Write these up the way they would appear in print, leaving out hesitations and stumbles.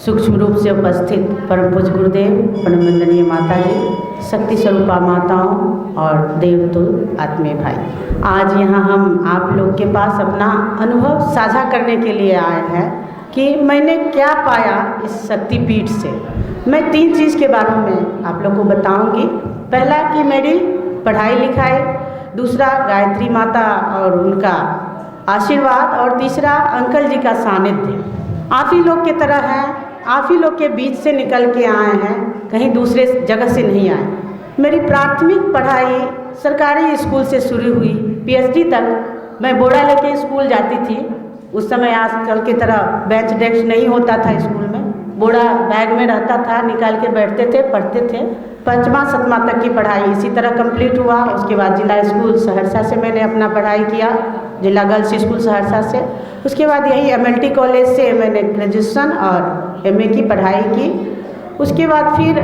सूक्ष्म रूप से उपस्थित परम पूज्य गुरुदेव, परम वंदनीय माता जी, शक्ति स्वरूपा माताओं और देवतुल्य आत्मीय भाई, आज यहाँ हम आप लोग के पास अपना अनुभव साझा करने के लिए आए हैं कि मैंने क्या पाया इस शक्तिपीठ से। मैं 3 चीज़ के बारे में आप लोग को बताऊंगी। पहला कि मेरी पढ़ाई लिखाई, दूसरा गायत्री माता और उनका आशीर्वाद, और तीसरा अंकल जी का सानिध्य। आप ही लोग की तरह हैं, आप ही लोग के बीच से निकल के आए हैं, कहीं दूसरे जगह से नहीं आए। मेरी प्राथमिक पढ़ाई सरकारी स्कूल से शुरू हुई, पीएचडी तक मैं बोरा लेके स्कूल जाती थी। उस समय आजकल की तरह बेंच डेस्क नहीं होता था स्कूल में, बोरा बैग में रहता था, निकाल के बैठते थे, पढ़ते थे। 5वां 7वां तक की पढ़ाई इसी तरह कंप्लीट हुआ। उसके बाद जिला स्कूल सहरसा से मैंने अपना पढ़ाई किया, जिला गर्ल्स स्कूल सहरसा से। उसके बाद यही MLT कॉलेज से मैंने ग्रेजुएशन और MA की पढ़ाई की। उसके बाद फिर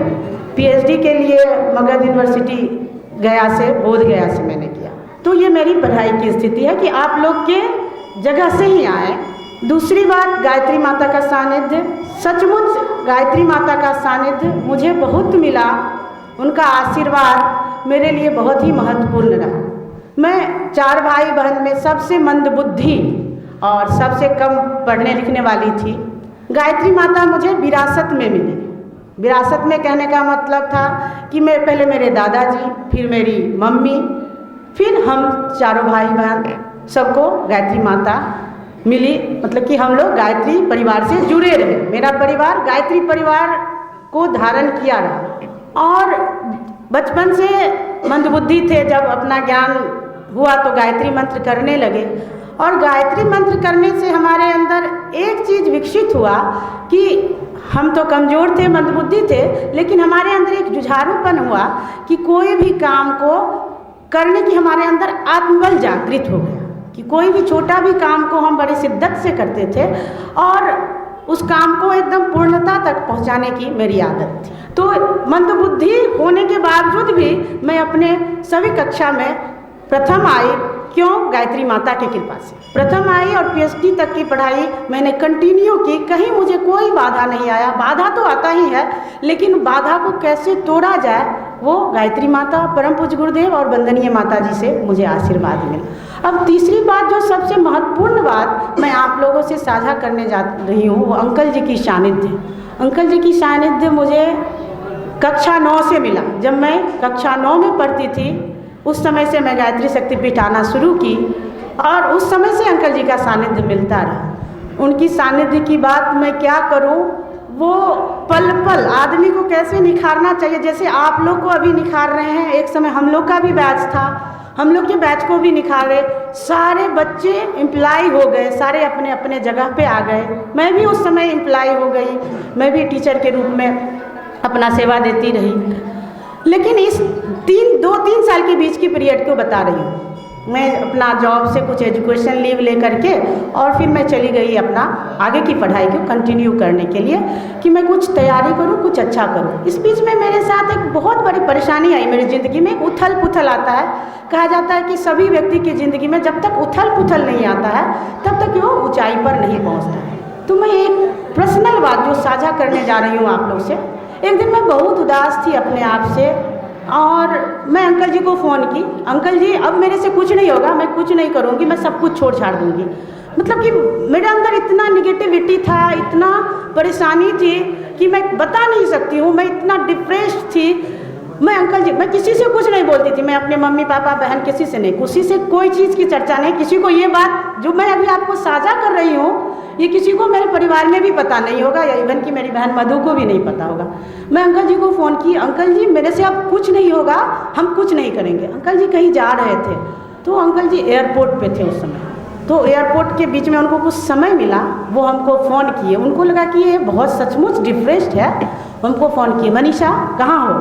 PhD के लिए मगध यूनिवर्सिटी गया से, बोध गया से मैंने किया। तो ये मेरी पढ़ाई की स्थिति है कि आप लोग के जगह से ही आए। दूसरी बात, गायत्री माता का सानिध्य, सचमुच गायत्री माता का सानिध्य मुझे बहुत मिला। उनका आशीर्वाद मेरे लिए बहुत ही महत्वपूर्ण रहा। मैं 4 भाई बहन में सबसे मंदबुद्धि और सबसे कम पढ़ने लिखने वाली थी। गायत्री माता मुझे विरासत में मिली। विरासत में कहने का मतलब था कि मैं पहले मेरे दादाजी, फिर मेरी मम्मी, फिर हम चारों भाई बहन सबको गायत्री माता मिली। मतलब कि हम लोग गायत्री परिवार से जुड़े रहे। मेरा परिवार गायत्री परिवार को धारण किया रहा। और बचपन से मंदबुद्धि थे, जब अपना ज्ञान हुआ तो गायत्री मंत्र करने लगे। और गायत्री मंत्र करने से हमारे अंदर एक चीज़ विकसित हुआ कि हम तो कमज़ोर थे, मंदबुद्धि थे, लेकिन हमारे अंदर एक जुझारूपन हुआ कि कोई भी काम को करने की हमारे अंदर आत्मबल जागृत हो गया कि कोई भी छोटा भी काम को हम बड़ी शिद्दत से करते थे और उस काम को एकदम पूर्णता तक पहुंचाने की मेरी आदत थी। तो मंदबुद्धि होने के बावजूद भी मैं अपने सभी कक्षा में प्रथम आई। क्यों? गायत्री माता की कृपा से प्रथम आई। और PhD तक की पढ़ाई मैंने कंटिन्यू की, कहीं मुझे कोई बाधा नहीं आया। बाधा तो आता ही है, लेकिन बाधा को कैसे तोड़ा जाए वो गायत्री माता, परम पूज्य गुरुदेव और वंदनीय माता जी से मुझे आशीर्वाद मिला। अब तीसरी बात, जो सबसे महत्वपूर्ण बात मैं आप लोगों से साझा करने जा रही हूँ, वो अंकल जी की सानिध्य। अंकल जी की सानिध्य मुझे कक्षा 9 से मिला। जब मैं कक्षा 9 में पढ़ती थी, उस समय से मैं गायत्री शक्तिपीठ आना शुरू की और उस समय से अंकल जी का सानिध्य मिलता रहा। उनकी सानिध्य की बात मैं क्या करूं, वो पल पल आदमी को कैसे निखारना चाहिए, जैसे आप लोग को अभी निखार रहे हैं। एक समय हम लोग का भी बैच था, हम लोग के बैच को भी निखारे। सारे बच्चे एम्प्लॉय हो गए, सारे अपने अपने जगह पे आ गए। मैं भी उस समय एम्प्लॉय हो गई, मैं भी टीचर के रूप में अपना सेवा देती रही। लेकिन इस 2-3 साल के बीच की पीरियड को बता रही हूँ। मैं अपना जॉब से कुछ एजुकेशन लीव लेकर के और फिर मैं चली गई अपना आगे की पढ़ाई को कंटिन्यू करने के लिए कि मैं कुछ तैयारी करूँ, कुछ अच्छा करूँ। इस बीच में मेरे साथ एक बहुत बड़ी परेशानी आई मेरी ज़िंदगी में। उथल पुथल आता है। कहा जाता है कि सभी व्यक्ति की ज़िंदगी में जब तक उथल पुथल नहीं आता है तब तक वो ऊँचाई पर नहीं पहुँचता है। तो मैं एक पर्सनल बात जो साझा करने जा रही हूँ आप लोग से। एक दिन मैं बहुत उदास थी अपने आप से और मैं अंकल जी को फ़ोन की, अंकल जी अब मेरे से कुछ नहीं होगा, मैं कुछ नहीं करूँगी, मैं सब कुछ छोड़ छाड़ दूँगी। मतलब कि मेरे अंदर इतना निगेटिविटी था, इतना परेशानी थी कि मैं बता नहीं सकती हूँ। मैं इतना डिप्रेस्ड थी। मैं अंकल जी, मैं किसी से कुछ नहीं बोलती थी। मैं अपने मम्मी पापा बहन किसी से नहीं, किसी से कोई चीज़ की चर्चा नहीं। किसी को ये बात जो मैं अभी आपको साझा कर रही हूँ ये किसी को मेरे परिवार में भी पता नहीं होगा, या इवन कि मेरी बहन मधु को भी नहीं पता होगा। मैं अंकल जी को फ़ोन की, अंकल जी मेरे से अब कुछ नहीं होगा, हम कुछ नहीं करेंगे। अंकल जी कहीं जा रहे थे, तो अंकल जी एयरपोर्ट पे थे उस समय। तो एयरपोर्ट के बीच में उनको कुछ समय मिला, वो हमको फ़ोन किए। उनको लगा कि ये बहुत सचमुच डिप्रेस्ड है। हमको फ़ोन किए, मनीषा कहाँ हो?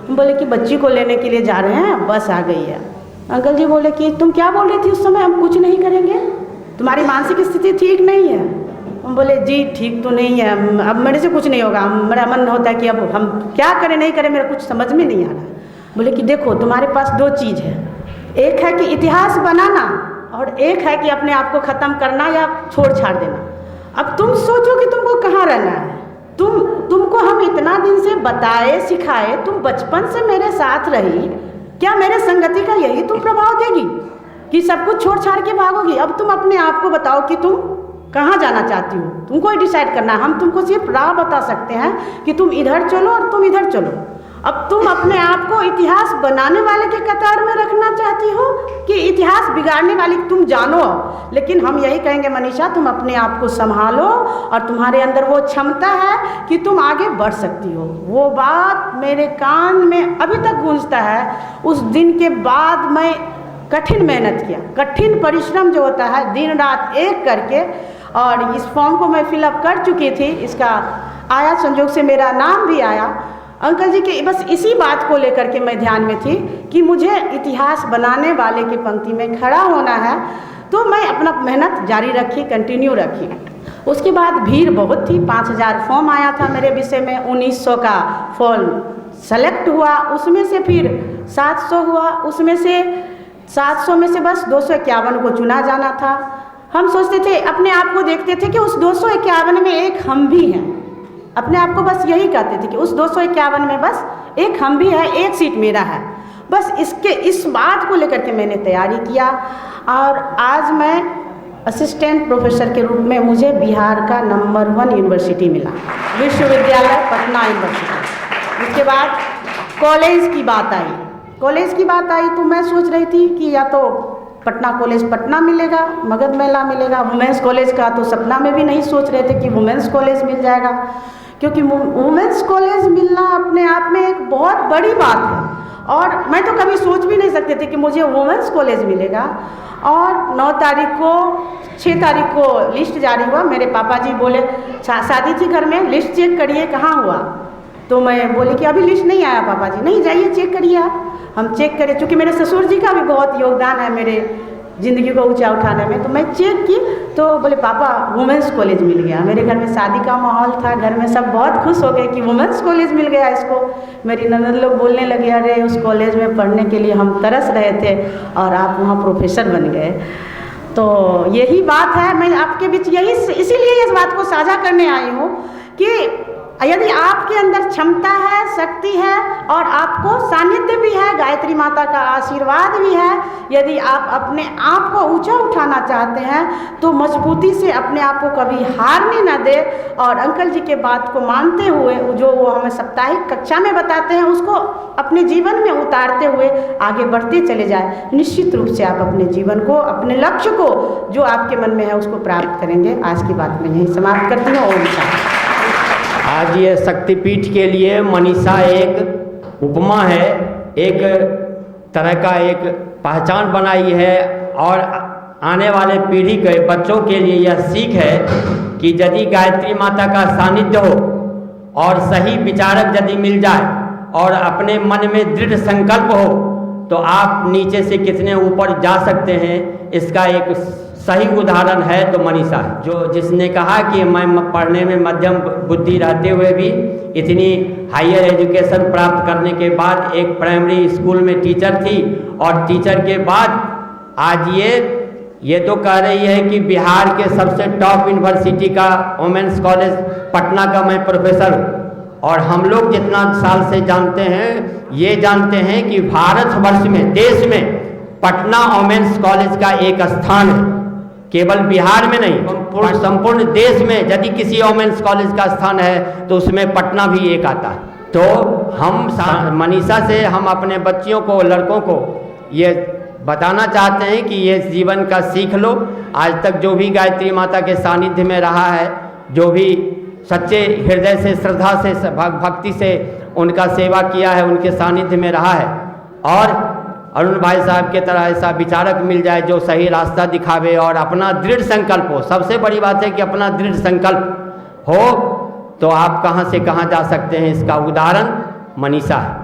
हम बोले कि बच्ची को लेने के लिए जा रहे हैं, बस आ गई है। अंकल जी बोले कि तुम क्या बोल रही थी उस समय, हम कुछ नहीं करेंगे, तुम्हारी मानसिक स्थिति ठीक नहीं है। हम बोले जी ठीक तो नहीं है, अब मेरे से कुछ नहीं होगा। मेरा मन होता है कि अब हम क्या करें नहीं करें, मेरा कुछ समझ में नहीं आ रहा। बोले कि देखो तुम्हारे पास 2 चीज़ है, एक है कि इतिहास बनाना और एक है कि अपने आप को ख़त्म करना या छोड़ छाड़ देना। अब तुम सोचो कि तुमको कहाँ रहना है। इतना दिन से बताए सिखाए, तुम बचपन से मेरे साथ रही, क्या मेरे संगति का यही तुम प्रभाव देगी कि सब कुछ छोड़ छाड़ के भागोगी? अब तुम अपने आप को बताओ कि तुम कहाँ जाना चाहती हो, तुमको ही डिसाइड करना है। हम तुमको सिर्फ राह बता सकते हैं कि तुम इधर चलो और तुम इधर चलो। अब तुम अपने आप को इतिहास बनाने वाले के कतार में रखना चाहती हो कि इतिहास बिगाड़ने वाली? तुम जानो, लेकिन हम यही कहेंगे मनीषा, तुम अपने आप को संभालो और तुम्हारे अंदर वो क्षमता है कि तुम आगे बढ़ सकती हो। वो बात मेरे कान में अभी तक गूंजता है। उस दिन के बाद मैं कठिन मेहनत किया, कठिन परिश्रम जो होता है, दिन रात एक करके, और इस फॉर्म को मैं फिलअप कर चुकी थी। इसका आया, संजोग से मेरा नाम भी आया। अंकल जी के बस इसी बात को लेकर के मैं ध्यान में थी कि मुझे इतिहास बनाने वाले की पंक्ति में खड़ा होना है, तो मैं अपना मेहनत जारी रखी, कंटिन्यू रखी। उसके बाद भीड़ बहुत थी, 5000 फॉर्म आया था मेरे विषय में, 1900 का फॉर्म सेलेक्ट हुआ, उसमें से फिर 700 हुआ, उसमें से 700 में से बस 251 को चुना जाना था। हम सोचते थे, अपने आप को देखते थे कि उस 251 में एक हम भी हैं। अपने आप को बस यही कहते थे कि उस 251 में बस एक हम भी है, एक सीट मेरा है। बस इस बात को लेकर के मैंने तैयारी किया, और आज मैं असिस्टेंट प्रोफेसर के रूप में मुझे बिहार का नंबर 1 यूनिवर्सिटी मिला, विश्वविद्यालय पटना यूनिवर्सिटी। उसके बाद कॉलेज की बात आई तो मैं सोच रही थी कि या तो पटना कॉलेज पटना मिलेगा, मगध मेला मिलेगा। वुमेंस कॉलेज का तो सपना में भी नहीं सोच रहे थे कि वुमेंस कॉलेज मिल जाएगा, क्योंकि वुमेंस कॉलेज मिलना अपने आप में एक बहुत बड़ी बात है, और मैं तो कभी सोच भी नहीं सकते थे कि मुझे वुमेंस कॉलेज मिलेगा। और 9 तारीख को 6 तारीख को लिस्ट जारी हुआ। मेरे पापा जी बोले, शादी थी घर में, लिस्ट चेक करिए कहाँ हुआ। तो मैं बोली कि अभी लिस्ट नहीं आया पापा जी। नहीं, जाइए चेक करिए आप। हम चेक करें, चूँकि मेरे ससुर जी का भी बहुत योगदान है मेरे ज़िंदगी को ऊंचा उठाने में। तो मैं चेक की तो बोले पापा वुमेंस कॉलेज मिल गया। मेरे घर में शादी का माहौल था, घर में सब बहुत खुश हो गए कि वुमेंस कॉलेज मिल गया इसको। मेरी ननद लोग बोलने लगे, अरे उस कॉलेज में पढ़ने के लिए हम तरस रहे थे और आप वहाँ प्रोफेसर बन गए। तो यही बात है, मैं आपके बीच इसीलिए इस बात को साझा करने आई हूँ कि यदि आपके अंदर क्षमता है, शक्ति है, और आपको सानिध्य भी है, गायत्री माता का आशीर्वाद भी है, यदि आप अपने आप को ऊंचा उठाना चाहते हैं तो मजबूती से अपने आप को कभी हारने न दे, और अंकल जी के बात को मानते हुए जो वो हमें साप्ताहिक कक्षा में बताते हैं उसको अपने जीवन में उतारते हुए आगे बढ़ते चले जाए। निश्चित रूप से आप अपने जीवन को, अपने लक्ष्य को जो आपके मन में है उसको प्राप्त करेंगे। आज की बात मैं यहीं समाप्त करती हूँ। ओम शांति। आज ये शक्तिपीठ के लिए मनीषा एक उपमा है, एक तरह का एक पहचान बनाई है, और आने वाले पीढ़ी के बच्चों के लिए यह सीख है कि यदि गायत्री माता का सानिध्य हो और सही विचारक यदि मिल जाए और अपने मन में दृढ़ संकल्प हो तो आप नीचे से कितने ऊपर जा सकते हैं। इसका एक सही उदाहरण है तो मनीषा है, जो जिसने कहा कि मैं पढ़ने में मध्यम बुद्धि रहते हुए भी इतनी हायर एजुकेशन प्राप्त करने के बाद एक प्राइमरी स्कूल में टीचर थी, और टीचर के बाद आज ये तो कह रही है कि बिहार के सबसे टॉप यूनिवर्सिटी का वुमेंस कॉलेज पटना का मैं प्रोफेसर हूँ। और हम लोग जितना साल से जानते हैं, ये जानते हैं कि भारतवर्ष में, देश में पटना वुमेंस कॉलेज का एक स्थान है, केवल बिहार में नहीं, संपूर्ण देश में यदि किसी वुमेंस कॉलेज का स्थान है तो उसमें पटना भी एक आता है। तो हम मनीषा से हम अपने बच्चियों को, लड़कों को ये बताना चाहते हैं कि ये जीवन का सीख लो। आज तक जो भी गायत्री माता के सानिध्य में रहा है, जो भी सच्चे हृदय से, श्रद्धा से, भक्ति से उनका सेवा किया है, उनके सानिध्य में रहा है, और अरुण भाई साहब के तरह ऐसा विचारक मिल जाए जो सही रास्ता दिखावे और अपना दृढ़ संकल्प हो। सबसे बड़ी बात है कि अपना दृढ़ संकल्प हो तो आप कहां से कहां जा सकते हैं। इसका उदाहरण मनीषा है।